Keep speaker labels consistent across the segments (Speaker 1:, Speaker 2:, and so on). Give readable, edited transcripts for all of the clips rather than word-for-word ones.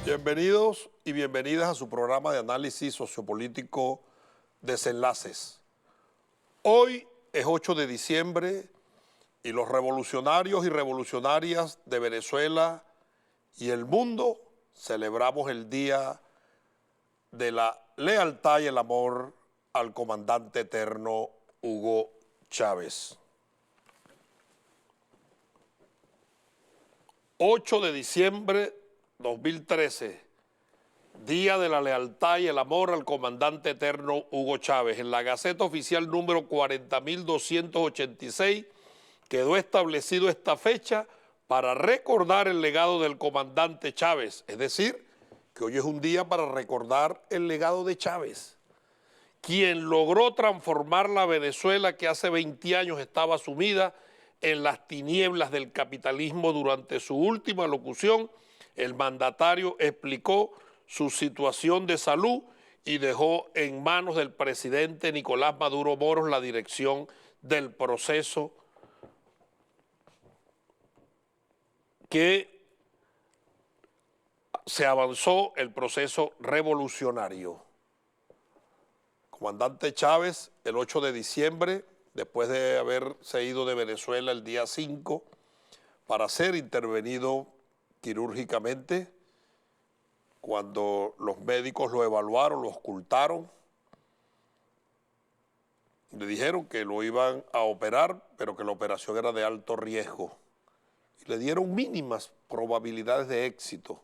Speaker 1: Bienvenidos y bienvenidas a su programa de análisis sociopolítico Desenlaces. Hoy es 8 de diciembre y los revolucionarios y revolucionarias de Venezuela y el mundo celebramos el Día de la Lealtad y el Amor al comandante eterno Hugo Chávez. 8 de diciembre 2013, Día de la Lealtad y el Amor al comandante eterno Hugo Chávez. En la Gaceta Oficial número 40.286 quedó establecido esta fecha para recordar el legado del comandante Chávez, es decir, que hoy es un día para recordar el legado de Chávez, quien logró transformar la Venezuela que hace 20 años estaba sumida en las tinieblas del capitalismo. Durante su última locución, el mandatario explicó su situación de salud y dejó en manos del presidente Nicolás Maduro Moros la dirección del proceso que se avanzó, el proceso revolucionario. Comandante Chávez, el 8 de diciembre, después de haberse ido de Venezuela el día 5 para ser intervenido quirúrgicamente, cuando los médicos lo evaluaron, lo auscultaron, le dijeron que lo iban a operar, pero que la operación era de alto riesgo. Y le dieron mínimas probabilidades de éxito.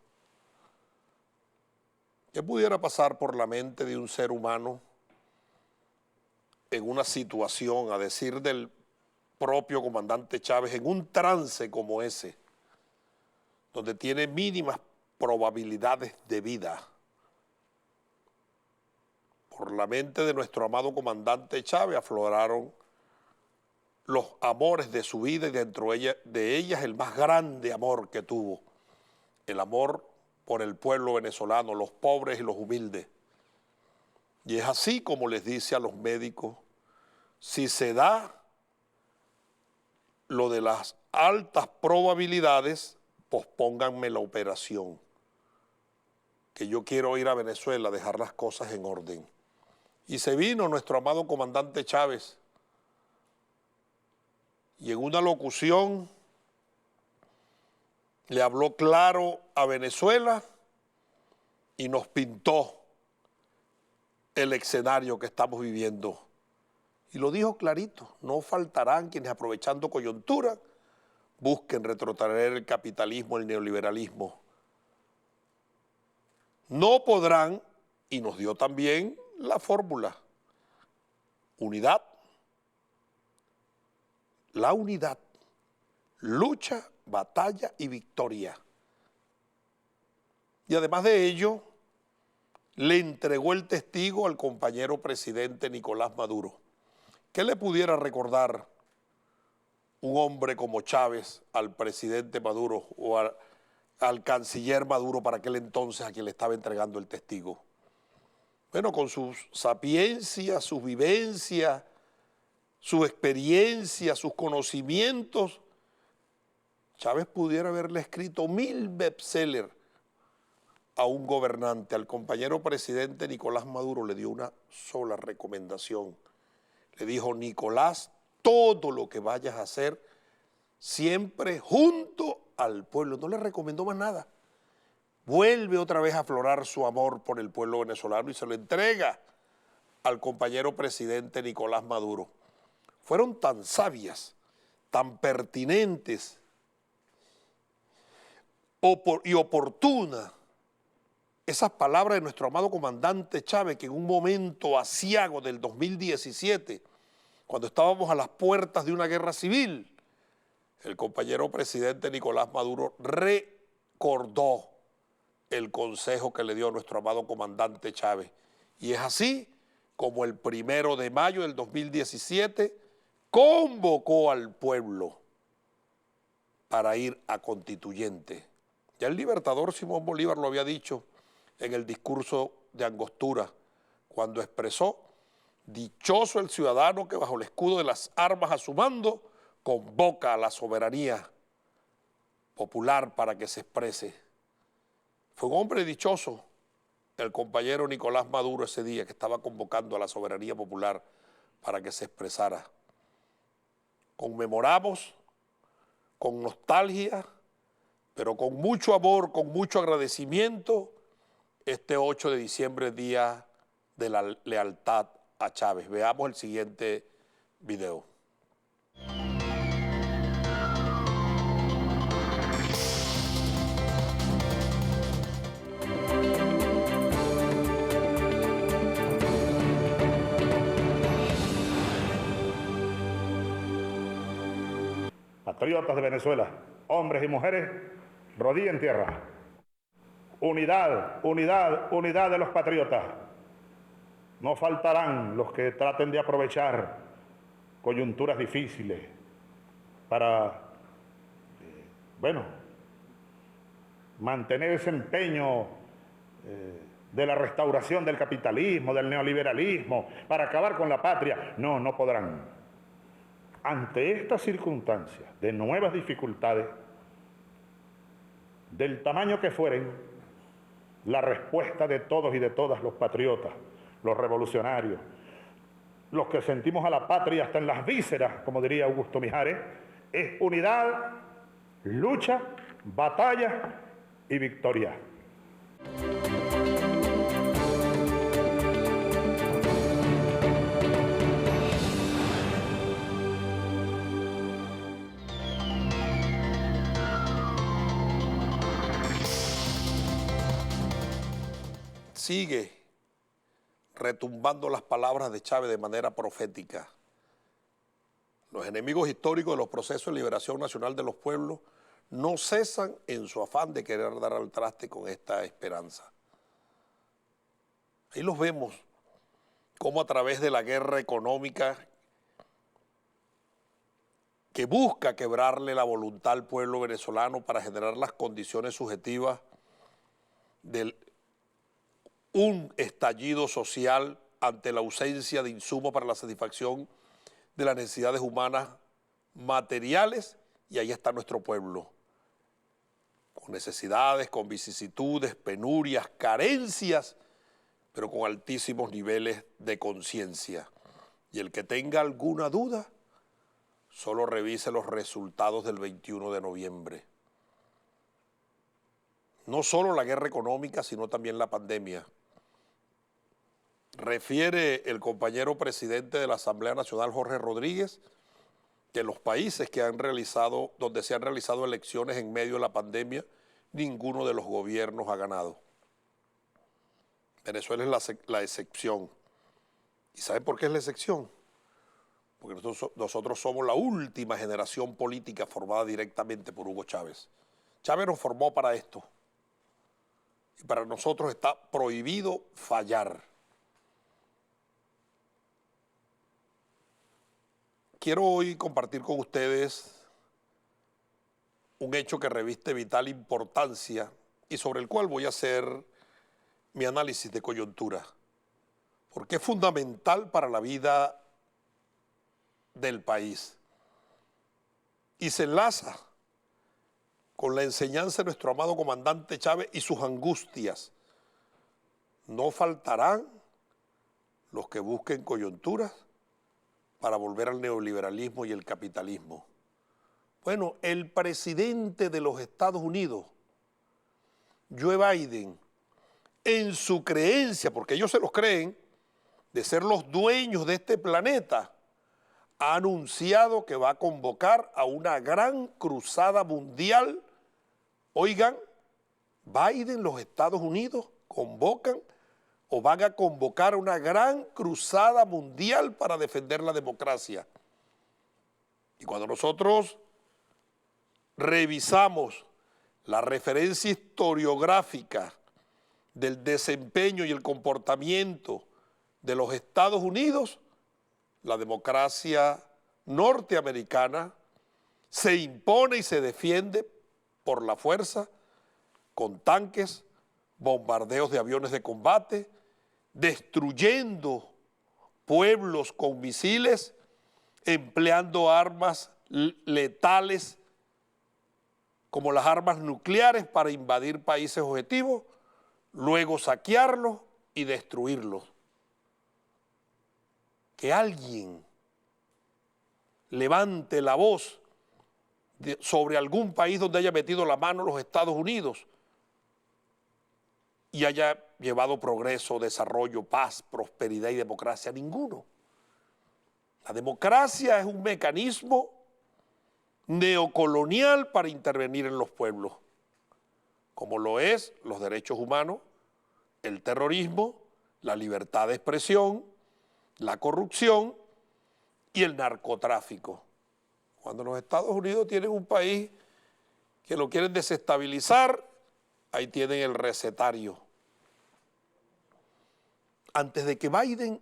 Speaker 1: ¿Qué pudiera pasar por la mente de un ser humano en una situación, a decir del propio comandante Chávez, en un trance como ese, donde tiene mínimas probabilidades de vida? Por la mente de nuestro amado comandante Chávez afloraron los amores de su vida y dentro de ellas el más grande amor que tuvo, el amor por el pueblo venezolano, los pobres y los humildes. Y es así como les dice a los médicos: si se da lo de las altas probabilidades, pospónganme la operación, que yo quiero ir a Venezuela a dejar las cosas en orden. Y se vino nuestro amado comandante Chávez y en una locución le habló claro a Venezuela y nos pintó el escenario que estamos viviendo. Y lo dijo clarito: no faltarán quienes, aprovechando coyuntura, busquen retrotraer el capitalismo, el neoliberalismo. No podrán, y nos dio también la fórmula: unidad, la unidad, lucha, batalla y victoria. Y además de ello, le entregó el testigo al compañero presidente Nicolás Maduro. ¿Qué le pudiera recordar un hombre como Chávez al presidente Maduro o al canciller Maduro para aquel entonces, a quien le estaba entregando el testigo? Bueno, con sus sapiencias, sus vivencias, su experiencia, sus conocimientos, Chávez pudiera haberle escrito 1000 bestsellers a un gobernante. Al compañero presidente Nicolás Maduro le dio una sola recomendación. Le dijo: Nicolás, todo lo que vayas a hacer, siempre junto al pueblo. No le recomendó más nada. Vuelve otra vez a aflorar su amor por el pueblo venezolano y se lo entrega al compañero presidente Nicolás Maduro. Fueron tan sabias, tan pertinentes y oportunas esas palabras de nuestro amado comandante Chávez, que en un momento aciago del 2017, cuando estábamos a las puertas de una guerra civil, el compañero presidente Nicolás Maduro recordó el consejo que le dio a nuestro amado comandante Chávez. Y es así como el 1 de mayo del 2017 convocó al pueblo para ir a constituyente. Ya el libertador Simón Bolívar lo había dicho en el discurso de Angostura, cuando expresó: dichoso el ciudadano que bajo el escudo de las armas a su mando convoca a la soberanía popular para que se exprese. Fue un hombre dichoso el compañero Nicolás Maduro ese día que estaba convocando a la soberanía popular para que se expresara. Conmemoramos con nostalgia, pero con mucho amor, con mucho agradecimiento, este 8 de diciembre, Día de la Lealtad a Chávez. Veamos el siguiente video.
Speaker 2: Patriotas de Venezuela, hombres y mujeres, rodilla en tierra. Unidad, unidad, unidad de los patriotas. No faltarán los que traten de aprovechar coyunturas difíciles para, mantener ese empeño de la restauración del capitalismo, del neoliberalismo, para acabar con la patria. No, no podrán. Ante estas circunstancias de nuevas dificultades, del tamaño que fueren, la respuesta de todos y de todas los patriotas, los revolucionarios, los que sentimos a la patria hasta en las vísceras, como diría Augusto Mijares, es unidad, lucha, batalla y victoria.
Speaker 1: Sigue retumbando las palabras de Chávez de manera profética. Los enemigos históricos de los procesos de liberación nacional de los pueblos no cesan en su afán de querer dar al traste con esta esperanza. Ahí los vemos, cómo a través de la guerra económica que busca quebrarle la voluntad al pueblo venezolano para generar las condiciones subjetivas de un estallido social ante la ausencia de insumos para la satisfacción de las necesidades humanas materiales, y ahí está nuestro pueblo, con necesidades, con vicisitudes, penurias, carencias, pero con altísimos niveles de conciencia. Y el que tenga alguna duda, solo revise los resultados del 21 de noviembre. No solo la guerra económica, sino también la pandemia. Refiere el compañero presidente de la Asamblea Nacional, Jorge Rodríguez, que en los países donde se han realizado elecciones en medio de la pandemia, ninguno de los gobiernos ha ganado. Venezuela es la excepción. ¿Y saben por qué es la excepción? Porque nosotros somos la última generación política formada directamente por Hugo Chávez. Chávez nos formó para esto. Y para nosotros está prohibido fallar. Quiero hoy compartir con ustedes un hecho que reviste vital importancia y sobre el cual voy a hacer mi análisis de coyuntura, porque es fundamental para la vida del país y se enlaza con la enseñanza de nuestro amado comandante Chávez y sus angustias. No faltarán los que busquen coyunturas para volver al neoliberalismo y el capitalismo. Bueno, el presidente de los Estados Unidos, Joe Biden, en su creencia, porque ellos se los creen, de ser los dueños de este planeta, ha anunciado que va a convocar a una gran cruzada mundial. Oigan, Biden, los Estados Unidos, convocan o van a convocar una gran cruzada mundial para defender la democracia. Y cuando nosotros revisamos la referencia historiográfica del desempeño y el comportamiento de los Estados Unidos, la democracia norteamericana se impone y se defiende por la fuerza, con tanques, bombardeos de aviones de combate, destruyendo pueblos con misiles, empleando armas letales como las armas nucleares para invadir países objetivos, luego saquearlos y destruirlos. Que alguien levante la voz sobre algún país donde haya metido la mano los Estados Unidos y haya llevado progreso, desarrollo, paz, prosperidad y democracia. Ninguno. La democracia es un mecanismo neocolonial para intervenir en los pueblos, como lo es los derechos humanos, el terrorismo, la libertad de expresión, la corrupción y el narcotráfico. Cuando los Estados Unidos tienen un país que lo quieren desestabilizar, ahí tienen el recetario. Antes de que Biden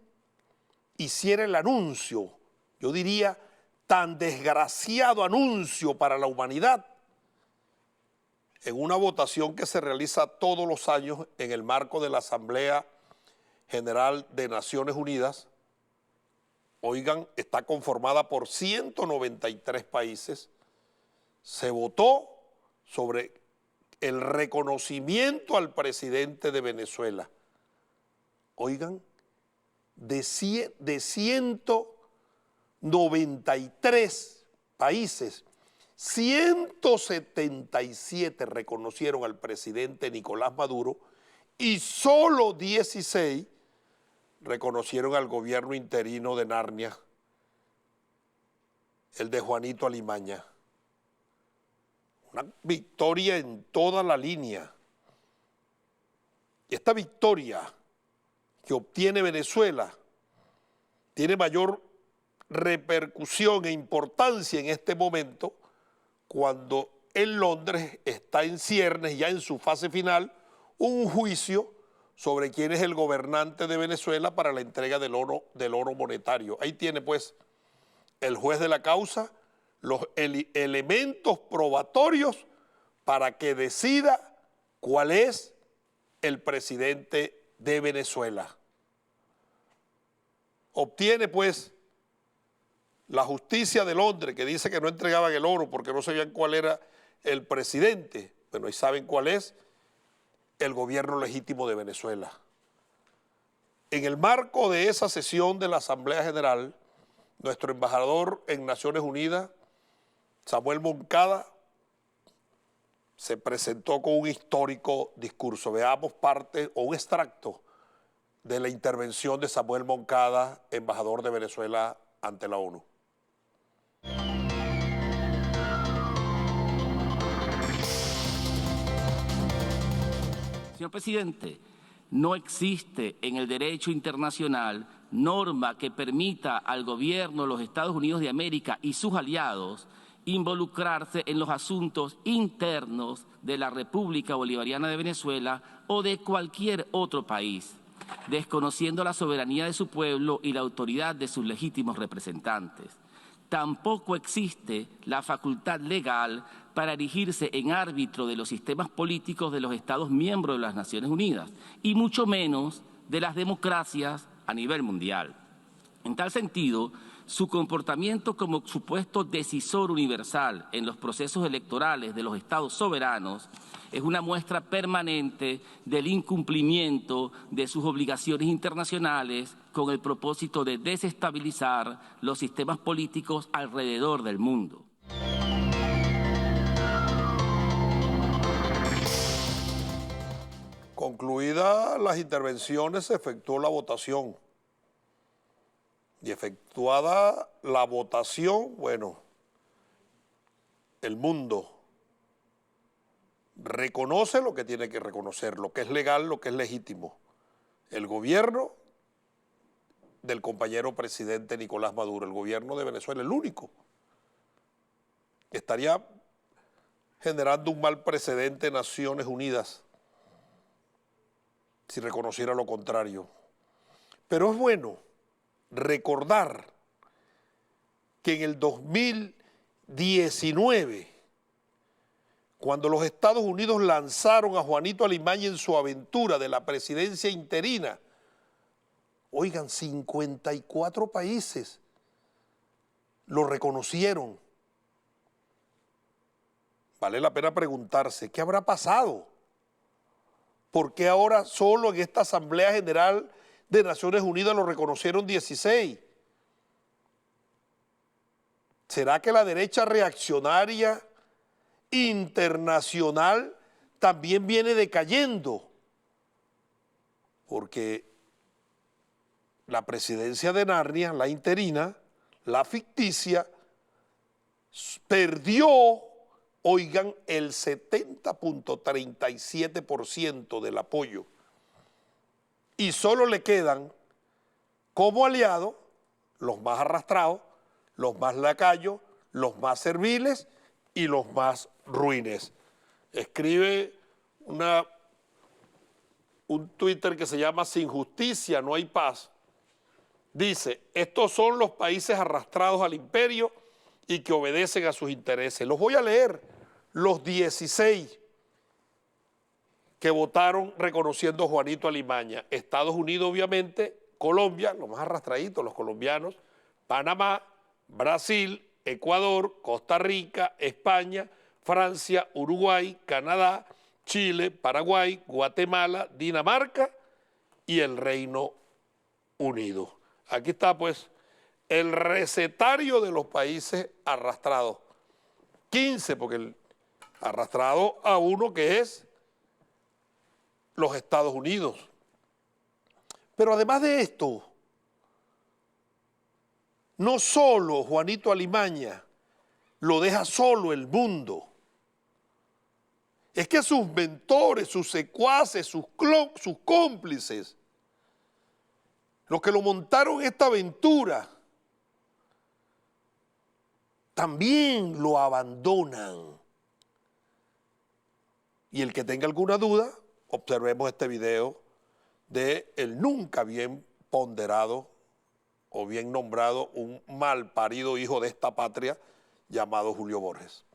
Speaker 1: hiciera el anuncio, yo diría, tan desgraciado anuncio para la humanidad, en una votación que se realiza todos los años en el marco de la Asamblea General de Naciones Unidas, oigan, está conformada por 193 países, se votó sobre el reconocimiento al presidente de Venezuela. Oigan, de 193 países, 177 reconocieron al presidente Nicolás Maduro y solo 16 reconocieron al gobierno interino de Narnia, el de Juanito Alimaña. Una victoria en toda la línea. Y esta victoria que obtiene Venezuela tiene mayor repercusión e importancia en este momento cuando en Londres está en ciernes, ya en su fase final, un juicio sobre quién es el gobernante de Venezuela para la entrega del oro monetario. Ahí tiene pues el juez de la causa los elementos probatorios para que decida cuál es el presidente de Venezuela. Obtiene pues la justicia de Londres, que dice que no entregaban el oro porque no sabían cuál era el presidente. Bueno, y saben cuál es el gobierno legítimo de Venezuela. En el marco de esa sesión de la Asamblea General, nuestro embajador en Naciones Unidas, Samuel Moncada, se presentó con un histórico discurso. Veamos parte o un extracto de la intervención de Samuel Moncada, embajador de Venezuela ante la ONU.
Speaker 3: Señor presidente, no existe en el derecho internacional norma que permita al gobierno de los Estados Unidos de América y sus aliados involucrarse en los asuntos internos de la República Bolivariana de Venezuela o de cualquier otro país, desconociendo la soberanía de su pueblo y la autoridad de sus legítimos representantes. Tampoco existe la facultad legal para erigirse en árbitro de los sistemas políticos de los Estados miembros de las Naciones Unidas, y mucho menos de las democracias a nivel mundial. En tal sentido, su comportamiento como supuesto decisor universal en los procesos electorales de los Estados soberanos es una muestra permanente del incumplimiento de sus obligaciones internacionales con el propósito de desestabilizar los sistemas políticos alrededor del mundo.
Speaker 1: Concluidas las intervenciones, se efectuó la votación. Y efectuada la votación, bueno, el mundo reconoce lo que tiene que reconocer, lo que es legal, lo que es legítimo. El gobierno del compañero presidente Nicolás Maduro, el gobierno de Venezuela, el único, que estaría generando un mal precedente en Naciones Unidas si reconociera lo contrario. Pero es bueno recordar que en el 2019, cuando los Estados Unidos lanzaron a Juanito Alimaña en su aventura de la presidencia interina, oigan, 54 países lo reconocieron. vale la pena preguntarse, ¿qué habrá pasado? ¿Por qué ahora solo en esta Asamblea General de Naciones Unidas lo reconocieron 16? ¿Será que la derecha reaccionaria internacional también viene decayendo? Porque la presidencia de Narnia, la interina, la ficticia, perdió, oigan, el 70.37% del apoyo. Y solo le quedan como aliados los más arrastrados, los más lacayos, los más serviles y los más ruines. Escribe un Twitter que se llama Sin justicia no hay paz. Dice, estos son los países arrastrados al imperio y que obedecen a sus intereses. Los voy a leer, los 16 que votaron reconociendo a Juanito Alimaña. Estados Unidos, obviamente, Colombia, los más arrastraditos, los colombianos, Panamá, Brasil, Ecuador, Costa Rica, España, Francia, Uruguay, Canadá, Chile, Paraguay, Guatemala, Dinamarca y el Reino Unido. Aquí está pues el recetario de los países arrastrados. 15, porque el arrastrado a uno que es los Estados Unidos. Pero además de esto, no solo Juanito Alimaña lo deja solo el mundo, es que sus mentores, sus secuaces, sus cómplices, los que lo montaron en esta aventura, también lo abandonan. Y el que tenga alguna duda, observemos este video de el nunca bien ponderado o bien nombrado un mal parido hijo de esta patria llamado Julio Borges.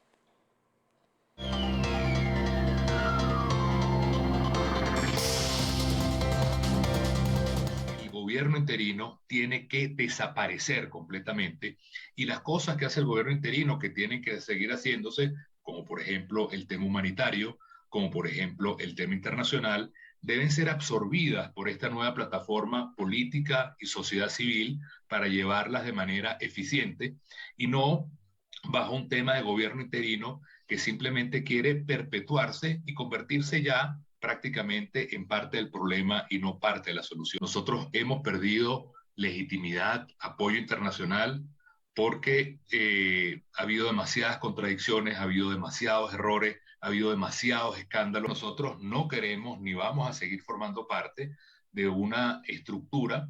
Speaker 4: El gobierno interino tiene que desaparecer completamente y las cosas que hace el gobierno interino que tienen que seguir haciéndose, como por ejemplo el tema humanitario, como por ejemplo el tema internacional, deben ser absorbidas por esta nueva plataforma política y sociedad civil para llevarlas de manera eficiente y no bajo un tema de gobierno interino que simplemente quiere perpetuarse y convertirse ya prácticamente en parte del problema y no parte de la solución. Nosotros hemos perdido legitimidad, apoyo internacional, porque ha habido demasiadas contradicciones, ha habido demasiados errores, ha habido demasiados escándalos. Nosotros no queremos ni vamos a seguir formando parte de una estructura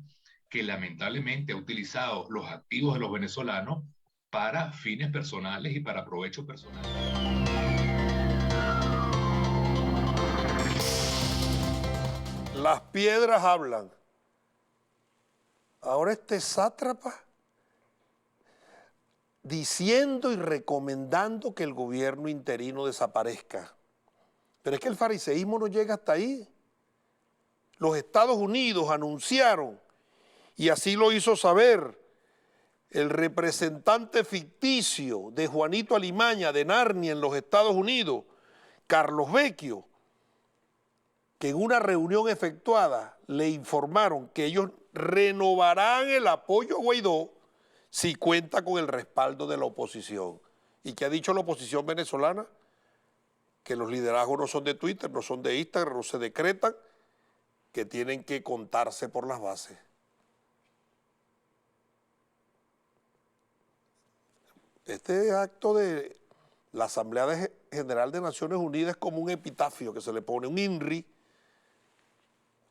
Speaker 4: que lamentablemente ha utilizado los activos de los venezolanos para fines personales y para provecho personal.
Speaker 1: Las piedras hablan. Ahora este sátrapa diciendo y recomendando que el gobierno interino desaparezca. Pero es que el fariseísmo no llega hasta ahí. Los Estados Unidos anunciaron, y así lo hizo saber el representante ficticio de Juanito Alimaña de Narnia en los Estados Unidos, Carlos Vecchio, que en una reunión efectuada le informaron que ellos renovarán el apoyo a Guaidó si cuenta con el respaldo de la oposición. ¿Y qué ha dicho la oposición venezolana? Que los liderazgos no son de Twitter, no son de Instagram, no se decretan, que tienen que contarse por las bases. Este acto de la Asamblea General de Naciones Unidas es como un epitafio que se le pone, un INRI,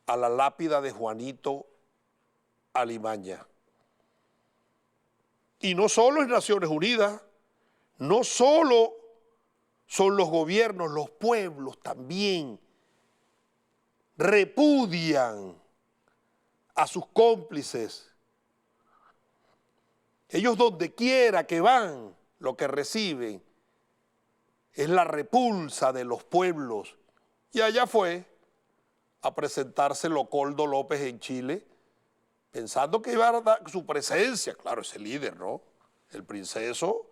Speaker 1: a la lápida de Juanito Alimaña. Y no solo en Naciones Unidas, no solo son los gobiernos, los pueblos también repudian a sus cómplices. Ellos donde quiera que van, lo que reciben es la repulsa de los pueblos. Y allá fue a presentarse Leopoldo López en Chile, pensando que iba a dar su presencia, claro, ese líder, ¿no? El princeso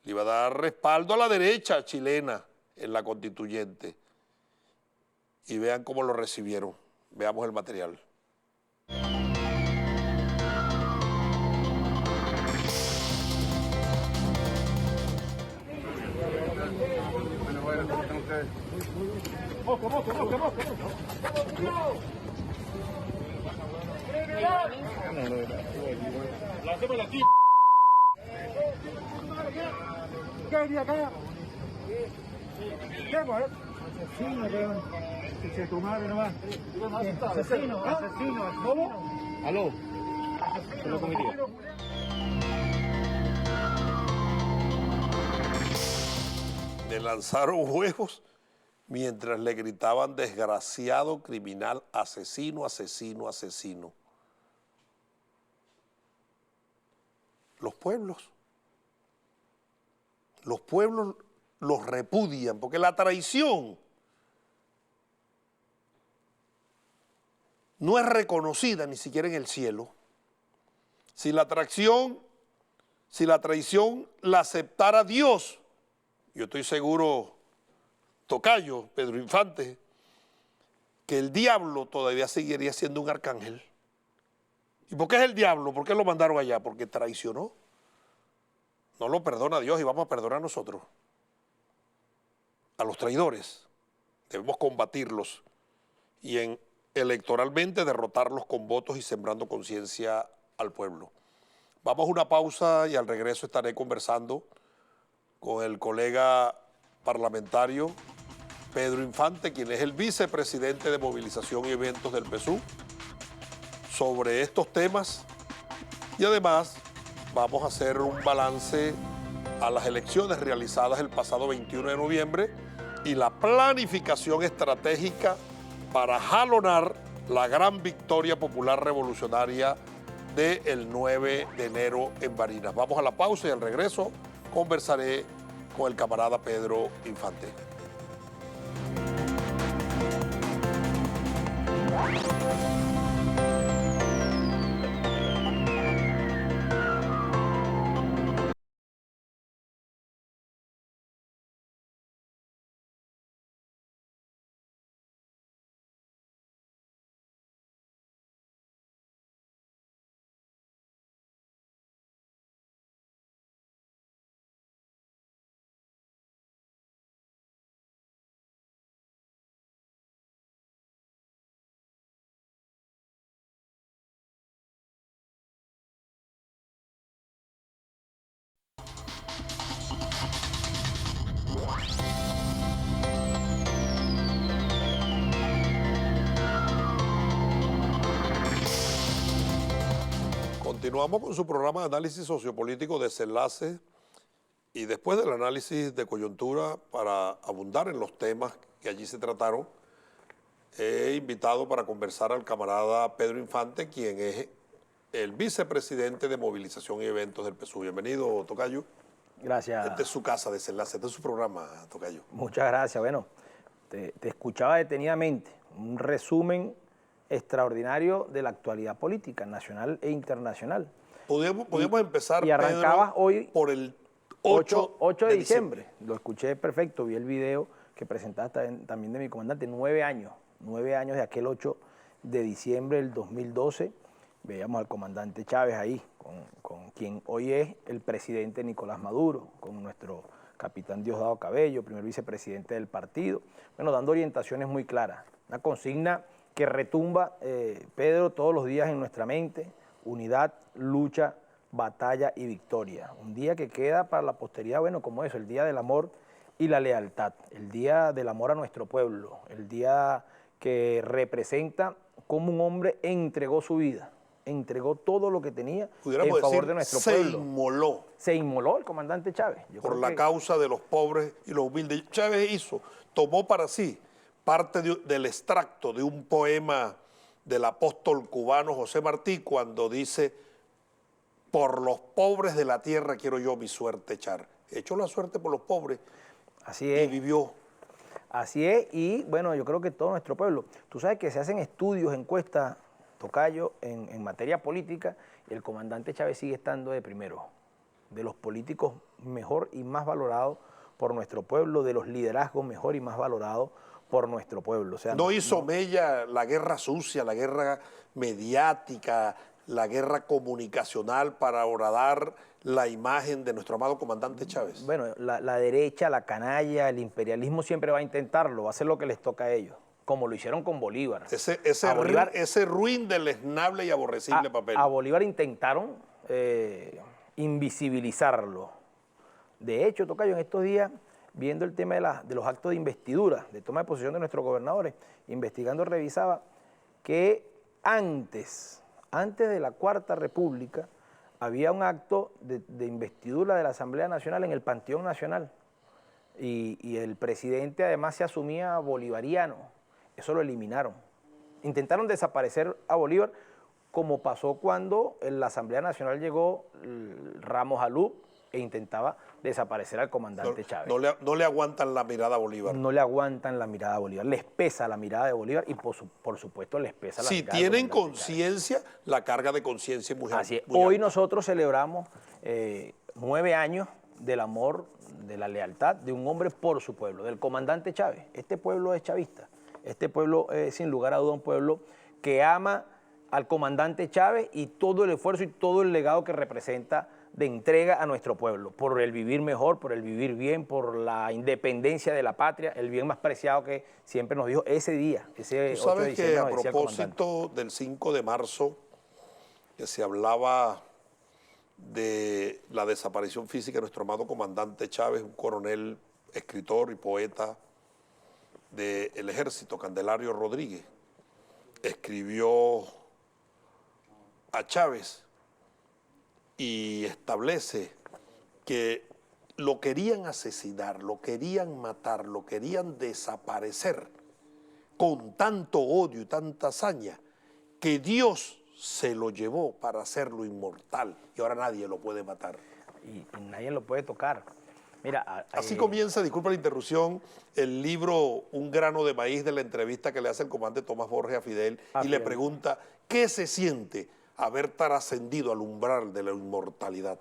Speaker 1: le iba a dar respaldo a la derecha chilena en la constituyente. Y vean cómo lo recibieron. Veamos el material.
Speaker 5: Aló.
Speaker 1: Le lanzaron huevos mientras le gritaban desgraciado, criminal, asesino, asesino, asesino. Los pueblos los repudian, porque la traición no es reconocida ni siquiera en el cielo. Si la traición la aceptara Dios, yo estoy seguro, tocayo, Pedro Infante, que el diablo todavía seguiría siendo un arcángel. ¿Y por qué es el diablo? ¿Por qué lo mandaron allá? Porque traicionó. No lo perdona Dios y vamos a perdonar nosotros. A los traidores debemos combatirlos y electoralmente derrotarlos con votos y sembrando conciencia al pueblo. Vamos a una pausa y al regreso estaré conversando con el colega parlamentario Pedro Infante, quien es el vicepresidente de Movilización y Eventos del PSUV, sobre estos temas, y además vamos a hacer un balance a las elecciones realizadas el pasado 21 de noviembre y la planificación estratégica para jalonar la gran victoria popular revolucionaria del 9 de enero en Barinas. Vamos a la pausa y al regreso conversaré con el camarada Pedro Infante. Continuamos con su programa de análisis sociopolítico Desenlace, y después del análisis de coyuntura, para abundar en los temas que allí se trataron, he invitado para conversar al camarada Pedro Infante, quien es el vicepresidente de Movilización y Eventos del PSUV. Bienvenido, tocayo.
Speaker 5: Gracias.
Speaker 1: Esta es su casa, Desenlace, este es su programa, tocayo.
Speaker 5: Muchas gracias. Bueno, te escuchaba detenidamente, un resumen extraordinario de la actualidad política nacional e internacional.
Speaker 1: Podemos empezar,
Speaker 5: y arrancabas
Speaker 1: Pedro,
Speaker 5: hoy
Speaker 1: por el 8
Speaker 5: de diciembre. Lo escuché perfecto, vi el video que presentaste también de mi comandante. 9 años de aquel 8 de diciembre del 2012. Veíamos al comandante Chávez ahí, con quien hoy es el presidente Nicolás Maduro, con nuestro capitán Diosdado Cabello, primer vicepresidente del partido, bueno, dando orientaciones muy claras. Una consigna que retumba, Pedro, todos los días en nuestra mente: unidad, lucha, batalla y victoria. Un día que queda para la posteridad, bueno, como eso, el día del amor y la lealtad, el día del amor a nuestro pueblo, el día que representa cómo un hombre entregó su vida, entregó todo lo que tenía en favor de nuestro pueblo. Se inmoló el comandante Chávez.
Speaker 1: Por la causa de los pobres y los humildes. Chávez tomó para sí parte del extracto de un poema del apóstol cubano José Martí, cuando dice: por los pobres de la tierra quiero yo mi suerte echar. Echó la suerte por los pobres.
Speaker 5: Así es.
Speaker 1: Y vivió.
Speaker 5: Así es, y bueno, yo creo que todo nuestro pueblo. Tú sabes que se hacen estudios, encuestas, tocayo, en materia política, y el comandante Chávez sigue estando de primero. de los políticos mejor y más valorados por nuestro pueblo, de los liderazgos mejor y más valorados por nuestro pueblo. O sea,
Speaker 1: no hizo mella la guerra sucia, la guerra mediática, la guerra comunicacional para horadar la imagen de nuestro amado comandante Chávez.
Speaker 5: Bueno, la derecha, la canalla, el imperialismo siempre va a intentarlo, va a hacer lo que les toca a ellos, como lo hicieron con Bolívar.
Speaker 1: Ese ruin, deleznable y aborrecible papel.
Speaker 5: A Bolívar intentaron invisibilizarlo. De hecho, tocayo, en estos días, viendo el tema de los actos de investidura, de toma de posesión de nuestros gobernadores, investigando, revisaba que antes de la Cuarta República, había un acto de investidura de la Asamblea Nacional en el Panteón Nacional y el presidente además se asumía bolivariano. Eso lo eliminaron. Intentaron desaparecer a Bolívar, como pasó cuando en la Asamblea Nacional llegó Ramos Alú e intentaba desaparecer al comandante Chávez.
Speaker 1: No le aguantan la mirada a Bolívar.
Speaker 5: No le aguantan la mirada a Bolívar. Les pesa la mirada de Bolívar y por supuesto les pesa la mirada.
Speaker 1: Si tienen conciencia, la carga de conciencia es muy alta.
Speaker 5: Así es. Hoy nosotros celebramos 9 años del amor, de la lealtad de un hombre por su pueblo, del comandante Chávez. Este pueblo es chavista. Este pueblo es sin lugar a duda un pueblo que ama al comandante Chávez y todo el esfuerzo y todo el legado que representa de entrega a nuestro pueblo, por el vivir mejor, por el vivir bien, por la independencia de la patria, el bien más preciado que siempre nos dijo ese día, ese 8 de diciembre.
Speaker 1: Tú sabes que a propósito del 5 de marzo, que se hablaba de la desaparición física de nuestro amado comandante Chávez, un coronel, escritor y poeta del ejército, Candelario Rodríguez, escribió a Chávez y establece que lo querían asesinar, lo querían matar, lo querían desaparecer con tanto odio y tanta hazaña que Dios se lo llevó para hacerlo inmortal y ahora nadie lo puede matar.
Speaker 5: Y nadie lo puede tocar. Mira,
Speaker 1: así comienza, disculpa la interrupción, el libro Un grano de maíz, de la entrevista que le hace el comandante Tomás Borges a Fidel y le pregunta ¿qué se siente haber trascendido al umbral de la inmortalidad?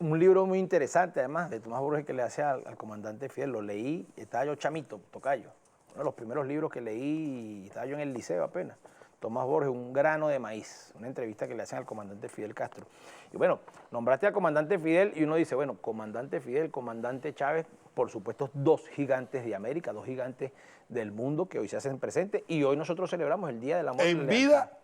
Speaker 5: Un libro muy interesante, además, de Tomás Borges que le hace al comandante Fidel. Lo leí, estaba yo chamito, tocayo. Uno de los primeros libros que leí, estaba yo en el liceo apenas. Tomás Borges, Un grano de maíz, una entrevista que le hacen al comandante Fidel Castro. Y bueno, nombraste al comandante Fidel y uno dice, bueno, comandante Fidel, comandante Chávez, por supuesto, dos gigantes de América, dos gigantes del mundo que hoy se hacen presentes y hoy nosotros celebramos el Día del Amor.
Speaker 1: En vida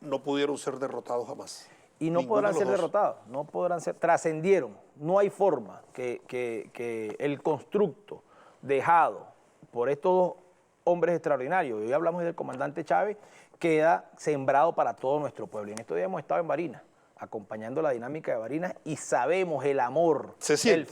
Speaker 1: no pudieron ser derrotados jamás.
Speaker 5: Y no podrán ser derrotados, no podrán ser, trascendieron. No hay forma que el constructo dejado por estos dos hombres extraordinarios, hoy hablamos del comandante Chávez, queda sembrado para todo nuestro pueblo. Y en estos días hemos estado en Barinas, acompañando la dinámica de Barinas y sabemos el amor, el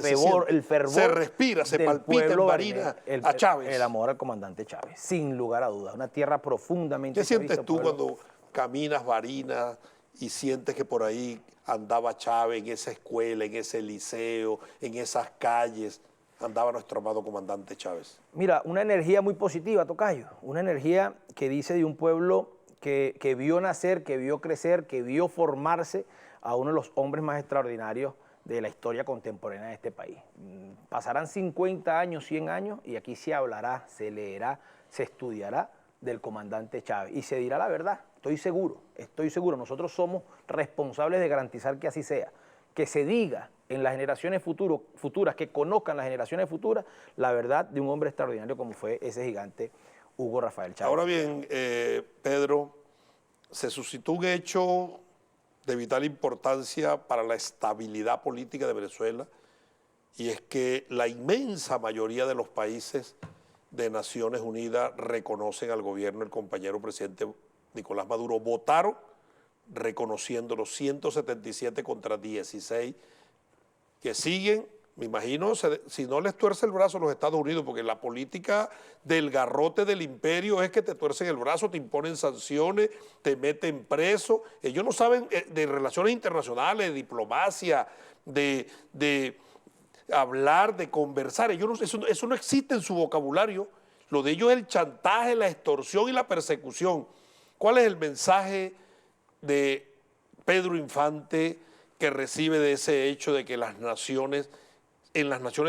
Speaker 5: fervor,
Speaker 1: se respira, se palpita en Barinas a Chávez.
Speaker 5: El amor al comandante Chávez, sin lugar a dudas, una tierra profundamente.
Speaker 1: ¿Qué sientes tú cuando caminas Barinas y sientes que por ahí andaba Chávez en esa escuela, en ese liceo, en esas calles? Andaba nuestro amado comandante Chávez.
Speaker 5: Mira, una energía muy positiva, tocayo, una energía que dice de un pueblo que vio nacer, que vio crecer, que vio formarse a uno de los hombres más extraordinarios de la historia contemporánea de este país. Pasarán 50 años, 100 años, y aquí se hablará, se leerá, se estudiará del comandante Chávez y se dirá la verdad, estoy seguro. Nosotros somos responsables de garantizar que así sea, que se diga en las generaciones futuras, que conozcan las generaciones futuras la verdad de un hombre extraordinario como fue ese gigante Hugo Rafael Chávez.
Speaker 1: Ahora bien, Pedro, se suscitó un hecho de vital importancia para la estabilidad política de Venezuela y es que la inmensa mayoría de los países de Naciones Unidas reconocen al gobierno del compañero presidente Nicolás Maduro. Votaron reconociendo los 177 contra 16 que siguen, me imagino, si no les tuerce el brazo los Estados Unidos, porque la política del garrote del imperio es que te tuercen el brazo, te imponen sanciones, te meten preso. Ellos no saben de relaciones internacionales, de diplomacia, de hablar, de conversar. Eso no existe en su vocabulario. Lo de ellos es el chantaje, la extorsión y la persecución. ¿Cuál es el mensaje de Pedro Infante que recibe de ese hecho de que en las naciones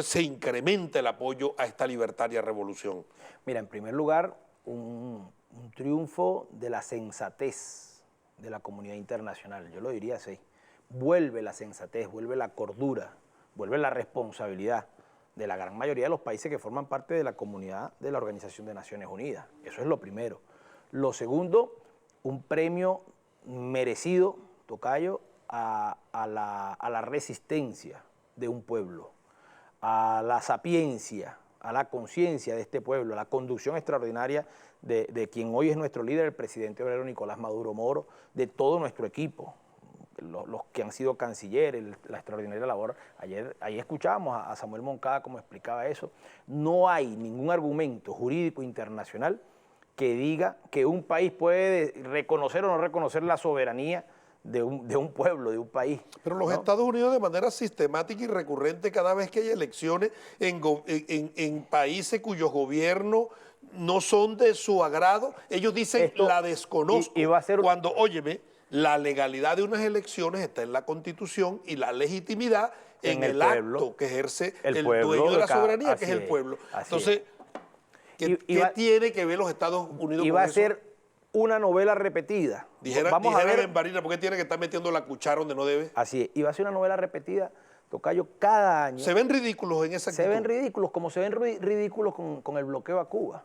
Speaker 1: se incrementa el apoyo a esta libertaria revolución?
Speaker 5: Mira, en primer lugar, un triunfo de la sensatez de la comunidad internacional, yo lo diría así. Vuelve la sensatez, vuelve la cordura, vuelve la responsabilidad de la gran mayoría de los países que forman parte de la comunidad de la Organización de Naciones Unidas. Eso es lo primero. Lo segundo, un premio merecido, tocayo, a la resistencia de un pueblo, a la sapiencia, a la conciencia de este pueblo, a la conducción extraordinaria de quien hoy es nuestro líder, el presidente obrero Nicolás Maduro Moro, de todo nuestro equipo, los que han sido cancilleres, la extraordinaria labor. Ayer escuchábamos a Samuel Moncada cómo explicaba eso. No hay ningún argumento jurídico internacional que diga que un país puede reconocer o no reconocer la soberanía de un pueblo, de un país.
Speaker 1: Pero los
Speaker 5: ¿no?
Speaker 1: Estados Unidos, de manera sistemática y recurrente, cada vez que hay elecciones en países cuyos gobiernos no son de su agrado, ellos dicen
Speaker 5: Esto
Speaker 1: la desconozco.
Speaker 5: y va a ser...
Speaker 1: Cuando, óyeme, la legalidad de unas elecciones está en la Constitución y la legitimidad en el
Speaker 5: pueblo,
Speaker 1: acto que ejerce
Speaker 5: el
Speaker 1: el
Speaker 5: pueblo
Speaker 1: dueño de la soberanía, que es
Speaker 5: así
Speaker 1: el pueblo.
Speaker 5: así
Speaker 1: Entonces, ¿qué tiene que ver los Estados Unidos
Speaker 5: y
Speaker 1: con
Speaker 5: va a
Speaker 1: eso?
Speaker 5: ser una novela repetida.
Speaker 1: Dijera en Barina, ¿por qué tiene que estar metiendo la cuchara donde no debe?
Speaker 5: Así es, y va a ser una novela repetida, tocayo, cada año.
Speaker 1: Se ven ridículos en esa actitud.
Speaker 5: Se ven ridículos, como se ven ridículos con el bloqueo a Cuba.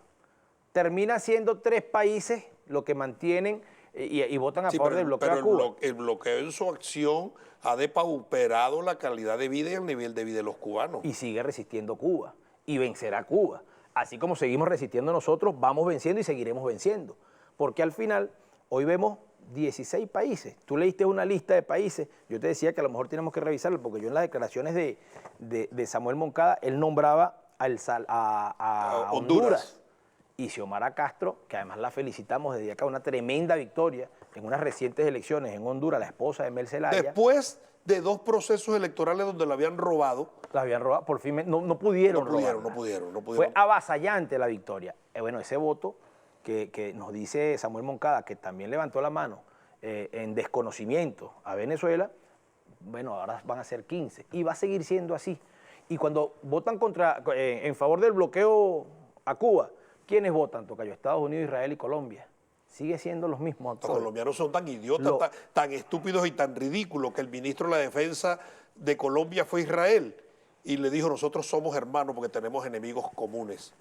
Speaker 5: Termina siendo 3 países los que mantienen y votan a favor del bloqueo a Cuba.
Speaker 1: El bloqueo en su acción ha depauperado la calidad de vida y el nivel de vida de los cubanos.
Speaker 5: Y sigue resistiendo Cuba, y vencerá Cuba. Así como seguimos resistiendo nosotros, vamos venciendo y seguiremos venciendo. Porque al final, hoy vemos 16 países. Tú leíste una lista de países, yo te decía que a lo mejor tenemos que revisarla, porque yo en las declaraciones de Samuel Moncada, él nombraba a Honduras. Y Xiomara Castro, que además la felicitamos desde acá, una tremenda victoria en unas recientes elecciones en Honduras, la esposa de Mel Zelaya.
Speaker 1: Después de 2 procesos electorales donde la habían robado.
Speaker 5: La habían robado, por fin no pudieron robarla.
Speaker 1: No pudieron.
Speaker 5: Fue avasallante la victoria. Bueno, ese voto que nos dice Samuel Moncada, que también levantó la mano en desconocimiento a Venezuela, bueno, ahora van a ser 15 y va a seguir siendo así. Y cuando votan en favor del bloqueo a Cuba, ¿quiénes votan, tocayo? Estados Unidos, Israel y Colombia. Sigue siendo los mismos actores.
Speaker 1: Los colombianos son tan idiotas, tan estúpidos y tan ridículos que el ministro de la Defensa de Colombia fue a Israel y le dijo: nosotros somos hermanos porque tenemos enemigos comunes.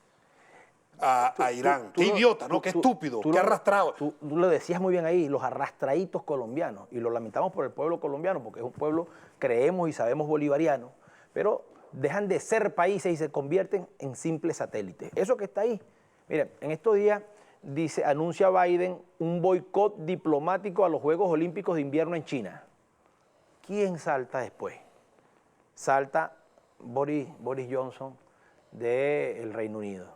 Speaker 1: A Irán. Qué idiota, ¿no? Qué estúpido, qué arrastrado.
Speaker 5: Tú lo decías muy bien ahí, los arrastraditos colombianos, y lo lamentamos por el pueblo colombiano, porque es un pueblo, creemos y sabemos, bolivariano, pero dejan de ser países y se convierten en simples satélites. Eso que está ahí. Miren, en estos días anuncia Biden un boicot diplomático a los Juegos Olímpicos de Invierno en China. ¿Quién salta después? Salta Boris Johnson del Reino Unido,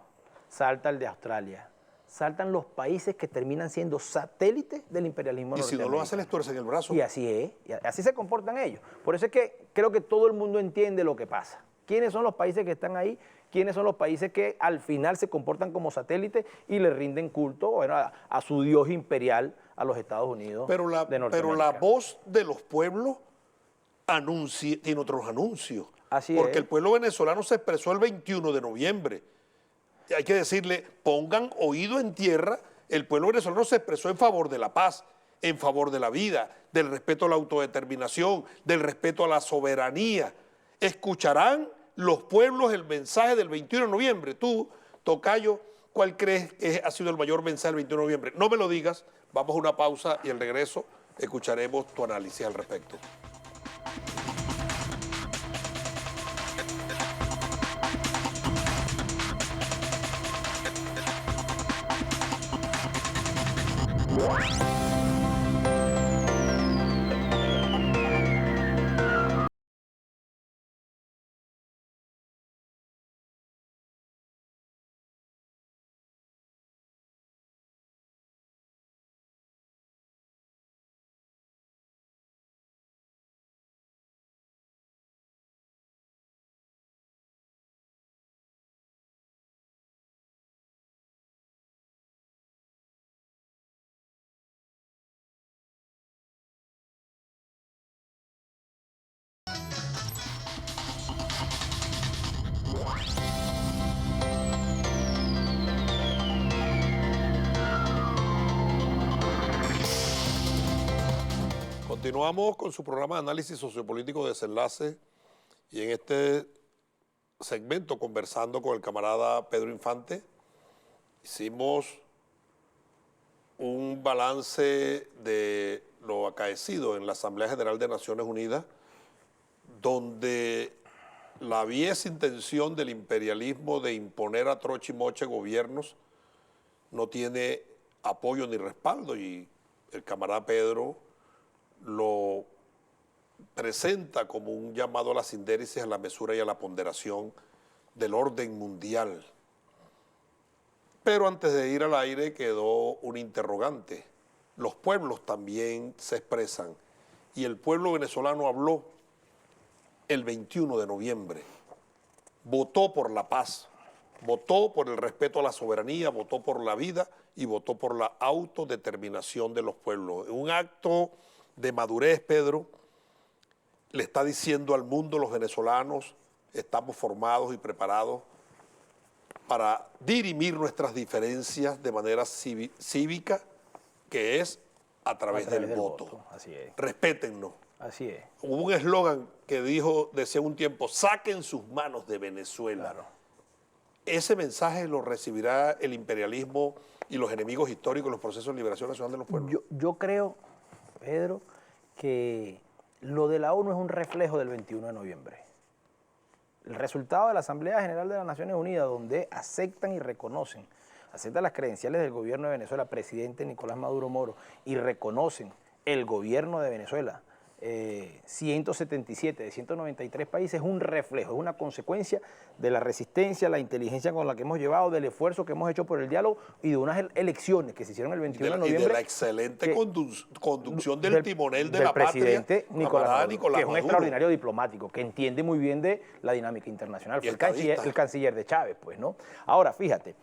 Speaker 5: salta el de Australia, saltan los países que terminan siendo satélites del imperialismo norteamericano.
Speaker 1: Y si no lo hacen, les tuercen el brazo.
Speaker 5: Y así es, y así se comportan ellos. Por eso es que creo que todo el mundo entiende lo que pasa. ¿Quiénes son los países que están ahí? ¿Quiénes son los países que al final se comportan como satélites y le rinden culto, bueno, a su dios imperial, a los Estados Unidos de Norteamérica?
Speaker 1: Pero la voz de los pueblos tiene otros anuncios. Porque el pueblo venezolano se expresó el 21 de noviembre. Hay que decirle, pongan oído en tierra, el pueblo venezolano se expresó en favor de la paz, en favor de la vida, del respeto a la autodeterminación, del respeto a la soberanía. Escucharán los pueblos el mensaje del 21 de noviembre. Tú, tocayo, ¿cuál crees que ha sido el mayor mensaje del 21 de noviembre? No me lo digas, vamos a una pausa y al regreso escucharemos tu análisis al respecto. Continuamos con su programa de análisis sociopolítico Desenlace y en este segmento conversando con el camarada Pedro Infante hicimos un balance de lo acaecido en la Asamblea General de Naciones Unidas, donde la aviesa intención del imperialismo de imponer a troche y moche gobiernos no tiene apoyo ni respaldo, y el camarada Pedro lo presenta como un llamado a la sindéresis, a la mesura y a la ponderación del orden mundial. Pero antes de ir al aire quedó un interrogante. Los pueblos también se expresan y el pueblo venezolano habló el 21 de noviembre. Votó por la paz, votó por el respeto a la soberanía, votó por la vida y votó por la autodeterminación de los pueblos. Un acto de madurez, Pedro, le está diciendo al mundo: los venezolanos estamos formados y preparados para dirimir nuestras diferencias de manera cívica, que es a través del voto.
Speaker 5: Así es.
Speaker 1: Respétennos.
Speaker 5: Así es.
Speaker 1: Hubo un eslogan que decía un tiempo: saquen sus manos de Venezuela.
Speaker 5: Claro.
Speaker 1: Ese mensaje lo recibirá el imperialismo y los enemigos históricos, los procesos de liberación nacional de los pueblos.
Speaker 5: Yo creo, Pedro, que lo de la ONU es un reflejo del 21 de noviembre. El resultado de la Asamblea General de las Naciones Unidas, donde aceptan y reconocen, aceptan las credenciales del gobierno de Venezuela, presidente Nicolás Maduro Moro, y reconocen el gobierno de Venezuela, 177 de 193 países, es un reflejo, es una consecuencia de la resistencia, la inteligencia con la que hemos llevado, del esfuerzo que hemos hecho por el diálogo y de unas elecciones que se hicieron el 21 de noviembre.
Speaker 1: Y de la excelente conducción del timonel de la
Speaker 5: presidente
Speaker 1: patria,
Speaker 5: Nicolás Maduro, que es un
Speaker 1: Maduro,
Speaker 5: extraordinario diplomático, que entiende muy bien de la dinámica internacional. Fue el canciller de Chávez, pues, ¿no? Ahora, fíjate,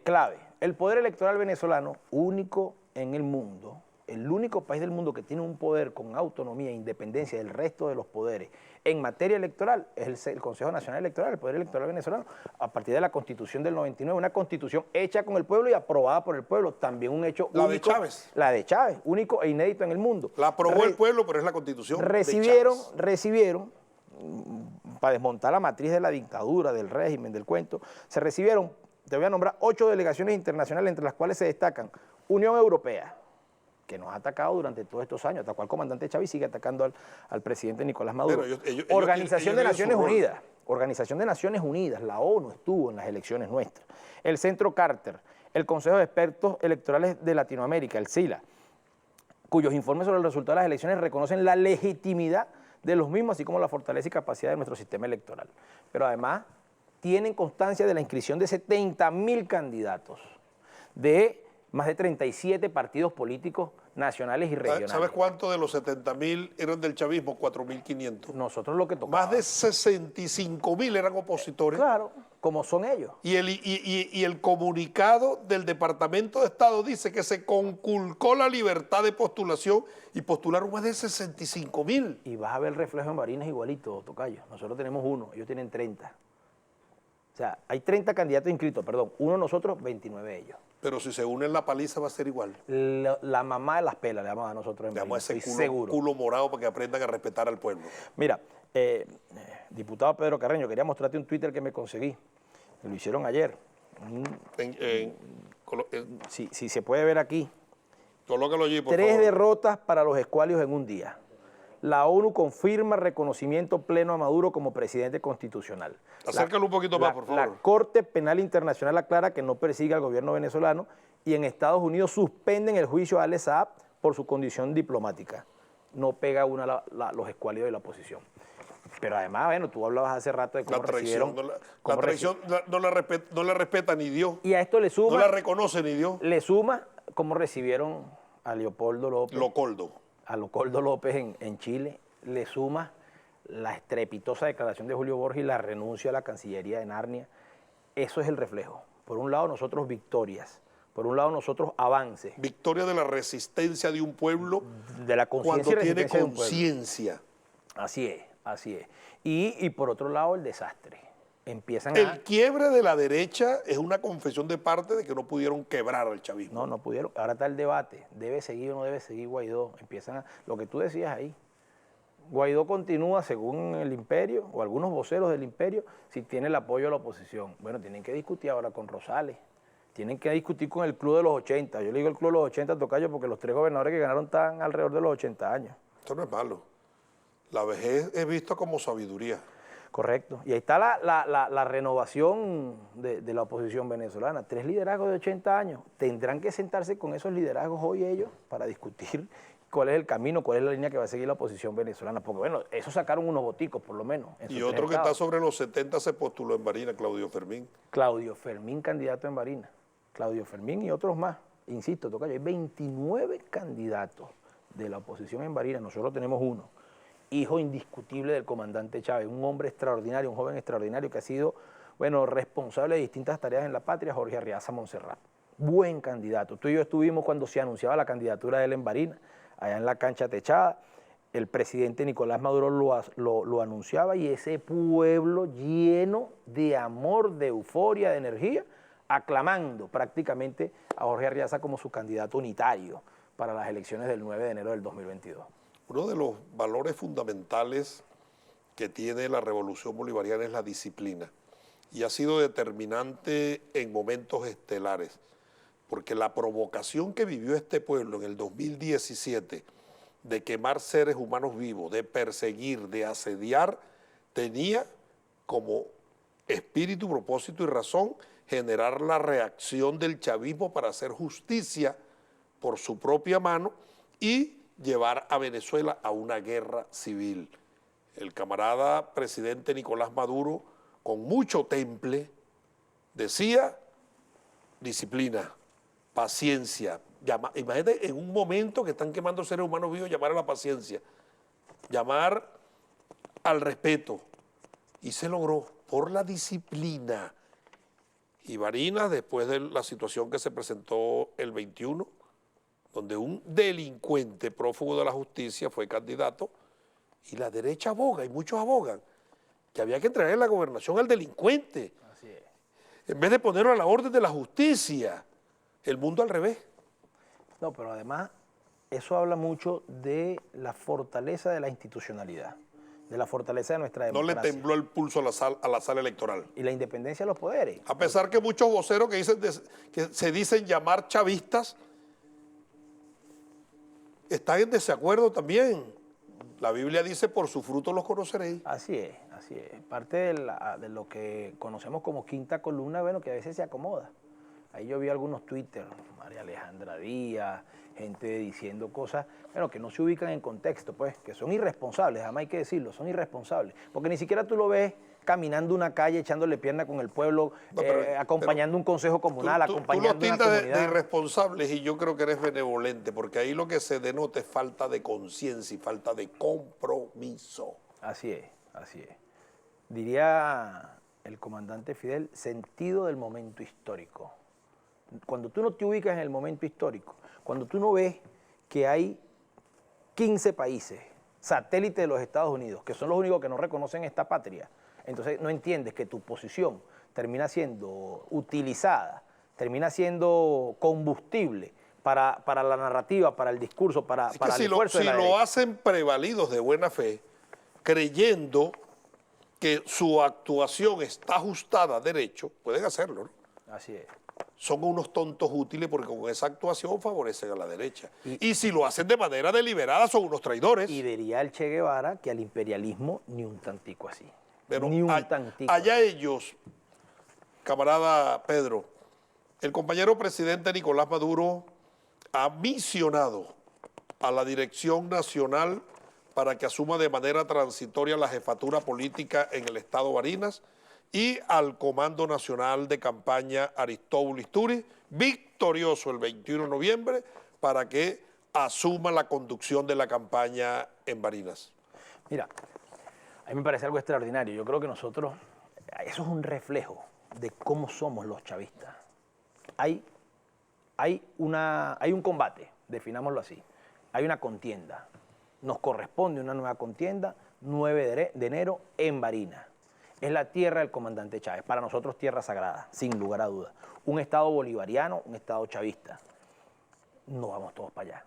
Speaker 5: clave, el poder electoral venezolano, único en el mundo, el único país del mundo que tiene un poder con autonomía e independencia del resto de los poderes en materia electoral es el Consejo Nacional Electoral, el Poder Electoral Venezolano, a partir de la Constitución del 99, una constitución hecha con el pueblo y aprobada por el pueblo, también un hecho único.
Speaker 1: La de Chávez.
Speaker 5: La de Chávez, único e inédito en el mundo.
Speaker 1: La aprobó el pueblo, pero es la Constitución
Speaker 5: recibieron,
Speaker 1: de Chávez.
Speaker 5: para desmontar la matriz de la dictadura, del régimen, del cuento, se recibieron, te voy a nombrar 8 delegaciones internacionales, entre las cuales se destacan Unión Europea, que nos ha atacado durante todos estos años, atacó al comandante Chávez y sigue atacando al presidente Nicolás Maduro. Organización de Naciones Unidas, Organización de Naciones Unidas, la ONU estuvo en las elecciones nuestras. El Centro Carter, el Consejo de Expertos Electorales de Latinoamérica, el CILA, cuyos informes sobre el resultado de las elecciones reconocen la legitimidad de los mismos, así como la fortaleza y capacidad de nuestro sistema electoral. Pero además tienen constancia de la inscripción de 70.000 candidatos, de más de 37 partidos políticos nacionales y regionales.
Speaker 1: ¿Sabes cuántos de los 70.000 eran del chavismo? 4.500.
Speaker 5: Nosotros lo que tocaba.
Speaker 1: Más de 65.000 eran opositores.
Speaker 5: Claro, como son ellos.
Speaker 1: Y el comunicado del Departamento de Estado dice que se conculcó la libertad de postulación y postularon más de 65.000.
Speaker 5: Y vas a ver el reflejo en Barinas igualito, tocayo. Nosotros tenemos 1, ellos tienen 30. O sea, hay 30 candidatos inscritos, perdón, 1 nosotros, 29 ellos.
Speaker 1: Pero si se unen la paliza va a ser igual.
Speaker 5: La mamá de las pelas le llamamos a nosotros en
Speaker 1: le damos
Speaker 5: Barinas,
Speaker 1: ese culo morado para que aprendan a respetar al pueblo.
Speaker 5: Mira, diputado Pedro Carreño, quería mostrarte un Twitter que me conseguí. Lo hicieron ayer. Si se puede ver aquí.
Speaker 1: Colócalo allí, por
Speaker 5: 3
Speaker 1: favor.
Speaker 5: derrotas para los escualios en un día. La ONU confirma reconocimiento pleno a Maduro como presidente constitucional.
Speaker 1: Acércalo un poquito más, por favor.
Speaker 5: La Corte Penal Internacional aclara que no persigue al gobierno venezolano y en Estados Unidos suspenden el juicio a Ale Saab por su condición diplomática. No pega una los escualios de la oposición. Pero además, bueno, tú hablabas hace rato de cómo recibieron...
Speaker 1: La traición no la respeta ni Dios.
Speaker 5: Y a esto le suma...
Speaker 1: No la reconoce ni Dios.
Speaker 5: Le suma cómo recibieron a Leopoldo López. A Leopoldo López en Chile, le suma la estrepitosa declaración de Julio Borges y la renuncia a la Cancillería de Narnia. Eso es el reflejo. Por un lado nosotros victorias, por un lado nosotros avances.
Speaker 1: Victoria de la resistencia de un pueblo
Speaker 5: de la conciencia
Speaker 1: cuando tiene conciencia.
Speaker 5: Así es, así es. Y por otro lado el desastre. empiezan
Speaker 1: El quiebre de la derecha es una confesión de parte de que no pudieron quebrar al chavismo.
Speaker 5: No pudieron. Ahora está el debate. ¿Debe seguir o no debe seguir Guaidó? Lo que tú decías ahí. Guaidó continúa según el imperio, o algunos voceros del imperio, si tiene el apoyo de la oposición. Bueno, tienen que discutir ahora con Rosales. Tienen que discutir con el Club de los 80. Yo le digo el Club de los 80, Tocayo, porque los 3 gobernadores que ganaron están alrededor de los 80 años.
Speaker 1: Esto no es malo. La vejez es vista como sabiduría.
Speaker 5: Correcto. Y ahí está la renovación de la oposición venezolana. 3 liderazgos de 80 años. Tendrán que sentarse con esos liderazgos hoy ellos para discutir cuál es el camino, cuál es la línea que va a seguir la oposición venezolana. Porque bueno, eso sacaron unos voticos por lo menos.
Speaker 1: Y otro que está sobre los 70 se postuló en Barinas, Claudio Fermín.
Speaker 5: Claudio Fermín, candidato en Barinas. Claudio Fermín y otros más. Insisto, Tocayo, hay 29 candidatos de la oposición en Barinas. Nosotros tenemos uno. Hijo indiscutible del comandante Chávez, un hombre extraordinario, un joven extraordinario que ha sido, bueno, responsable de distintas tareas en la patria, Jorge Arriaza Montserrat. Buen candidato. Tú y yo estuvimos cuando se anunciaba la candidatura de él en Barinas, allá en la cancha techada. El presidente Nicolás Maduro lo anunciaba y ese pueblo lleno de amor, de euforia, de energía, aclamando prácticamente a Jorge Arriaza como su candidato unitario para las elecciones del 9 de enero del 2022.
Speaker 1: Uno de los valores fundamentales que tiene la revolución bolivariana es la disciplina y ha sido determinante en momentos estelares, porque la provocación que vivió este pueblo en el 2017 de quemar seres humanos vivos, de perseguir, de asediar, tenía como espíritu, propósito y razón generar la reacción del chavismo para hacer justicia por su propia mano y llevar a Venezuela a una guerra civil. El camarada presidente Nicolás Maduro, con mucho temple, decía disciplina, paciencia. Imagínate en un momento que están quemando seres humanos vivos, llamar a la paciencia, llamar al respeto. Y se logró por la disciplina. Y Barinas, después de la situación que se presentó el 21, donde un delincuente prófugo de la justicia fue candidato, y la derecha aboga, y muchos abogan, que había que entregar la gobernación al delincuente.
Speaker 5: Así es.
Speaker 1: En vez de ponerlo a la orden de la justicia. El mundo al revés.
Speaker 5: No, pero además eso habla mucho de la fortaleza de la institucionalidad, de la fortaleza de nuestra democracia.
Speaker 1: No le tembló el pulso a la sala electoral.
Speaker 5: Y la independencia de los poderes.
Speaker 1: A pesar que muchos voceros que se dicen llamar chavistas están en desacuerdo también. La Biblia dice, por su fruto los conoceréis.
Speaker 5: Así es, así es. Parte de lo que conocemos como quinta columna, bueno, que a veces se acomoda. Ahí yo vi algunos Twitter, María Alejandra Díaz, gente diciendo cosas, bueno, que no se ubican en contexto, pues, que son irresponsables, además hay que decirlo, son irresponsables. Porque ni siquiera tú lo ves caminando una calle, echándole pierna con el pueblo, acompañando un consejo comunal, acompañando
Speaker 1: tú
Speaker 5: una
Speaker 1: los tildas
Speaker 5: comunidad.
Speaker 1: de irresponsables y yo creo que eres benevolente, porque ahí lo que se denota es falta de conciencia y falta de compromiso.
Speaker 5: Así es, así es. Diría el comandante Fidel, sentido del momento histórico. Cuando tú no te ubicas en el momento histórico, cuando tú no ves que hay 15 países, satélites de los Estados Unidos, que son los únicos que no reconocen esta patria, entonces no entiendes que tu posición termina siendo utilizada, termina siendo combustible para la narrativa, para el discurso, para el esfuerzo de la derecha.
Speaker 1: Si lo hacen prevalidos de buena fe, creyendo que su actuación está ajustada a derecho, pueden hacerlo, ¿no?
Speaker 5: Así es.
Speaker 1: Son unos tontos útiles porque con esa actuación favorecen a la derecha. Y si lo hacen de manera deliberada, son unos traidores.
Speaker 5: Y diría el Che Guevara que al imperialismo ni un tantico así.
Speaker 1: Pero
Speaker 5: ni un tantico.
Speaker 1: Allá ellos, camarada Pedro, el compañero presidente Nicolás Maduro ha misionado a la Dirección Nacional para que asuma de manera transitoria la jefatura política en el estado Barinas y al Comando Nacional de Campaña Aristóbulo Isturi, victorioso el 21 de noviembre, para que asuma la conducción de la campaña en Barinas.
Speaker 5: Mira, a mí me parece algo extraordinario. Yo creo que nosotros, eso es un reflejo de cómo somos los chavistas. Hay un combate, definámoslo así. Hay una contienda. Nos corresponde una nueva contienda, 9 de enero en Barinas. es la tierra del comandante Chávez. Para nosotros tierra sagrada, sin lugar a dudas. Un Estado bolivariano, un Estado chavista. No vamos todos para allá.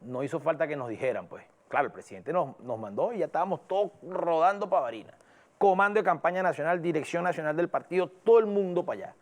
Speaker 5: No hizo falta que nos dijeran, pues. Claro, el presidente nos mandó y ya estábamos todos rodando para Barinas. Comando de campaña nacional, dirección nacional del partido, todo el mundo para allá.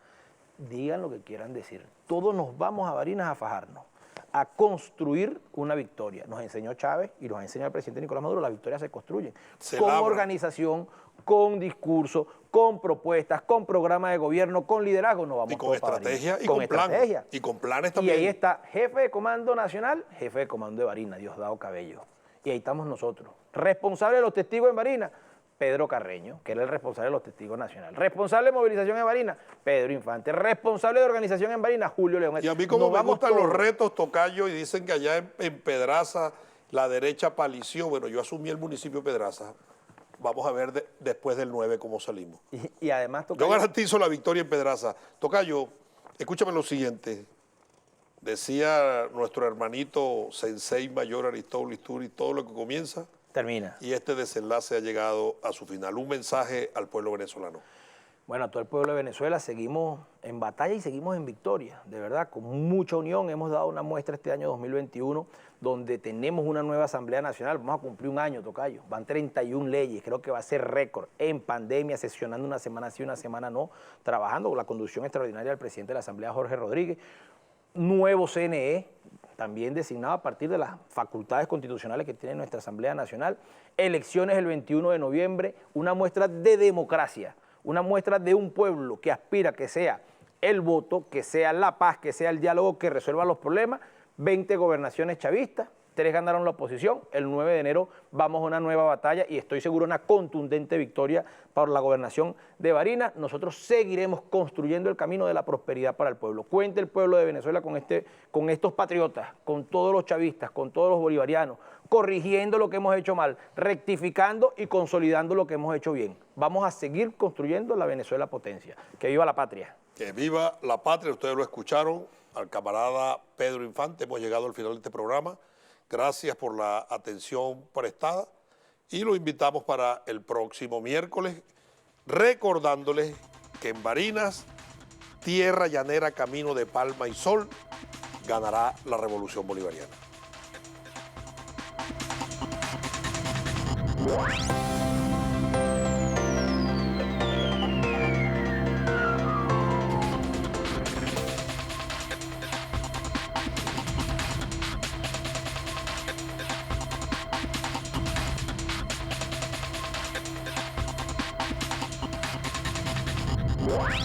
Speaker 5: Digan lo que quieran decir. Todos nos vamos a Barinas a fajarnos, a construir una victoria. Nos enseñó Chávez y nos enseña el presidente Nicolás Maduro, las victorias se construyen. Con organización, con discurso, con propuestas, con programa de gobierno, con liderazgo, nos vamos
Speaker 1: y con estrategia y con plan. Y con planes
Speaker 5: Y
Speaker 1: también.
Speaker 5: ahí está jefe de comando nacional, jefe de comando de Barinas, Diosdado Cabello. Y ahí estamos nosotros. Responsable de los testigos en Barinas, Pedro Carreño, que era el responsable de los testigos nacionales. Responsable de movilización en Barinas, Pedro Infante. Responsable de organización en Barinas, Julio León.
Speaker 1: Y a mí como me gustan los retos, tocayo, y dicen que allá en Pedraza la derecha palició. Bueno, yo asumí el municipio de Pedraza. Vamos a ver después del 9 cómo salimos.
Speaker 5: Y además, tocayo,
Speaker 1: yo garantizo la victoria en Pedraza. Tocayo, escúchame lo siguiente. Decía nuestro hermanito Sensei Mayor Aristóbulo Isturi, todo lo que comienza
Speaker 5: termina.
Speaker 1: Y este desenlace ha llegado a su final. Un mensaje al pueblo venezolano.
Speaker 5: Bueno, a todo el pueblo de Venezuela seguimos en batalla y seguimos en victoria, de verdad, con mucha unión. Hemos dado una muestra este año 2021 donde tenemos una nueva Asamblea Nacional. Vamos a cumplir un año, tocayo. Van 31 leyes, creo que va a ser récord. En pandemia, sesionando una semana sí, una semana no, trabajando con la conducción extraordinaria del presidente de la Asamblea, Jorge Rodríguez. Nuevo CNE, también designado a partir de las facultades constitucionales que tiene nuestra Asamblea Nacional. Elecciones el 21 de noviembre, una muestra de democracia, una muestra de un pueblo que aspira a que sea el voto, que sea la paz, que sea el diálogo que resuelva los problemas. 20 gobernaciones chavistas, 3 ganaron la oposición. El 9 de enero vamos a una nueva batalla y estoy seguro una contundente victoria por la gobernación de Barinas. Nosotros seguiremos construyendo el camino de la prosperidad para el pueblo. Cuente el pueblo de Venezuela con estos patriotas, con todos los chavistas, con todos los bolivarianos, corrigiendo lo que hemos hecho mal, rectificando y consolidando lo que hemos hecho bien. Vamos a seguir construyendo la Venezuela potencia. ¡Que viva la patria!
Speaker 1: Que viva la patria, ustedes lo escucharon, al camarada Pedro Infante. Hemos llegado al final de este programa. Gracias por la atención prestada y lo invitamos para el próximo miércoles, recordándoles que en Barinas, tierra llanera, camino de palma y sol, ganará la revolución bolivariana.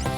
Speaker 6: What?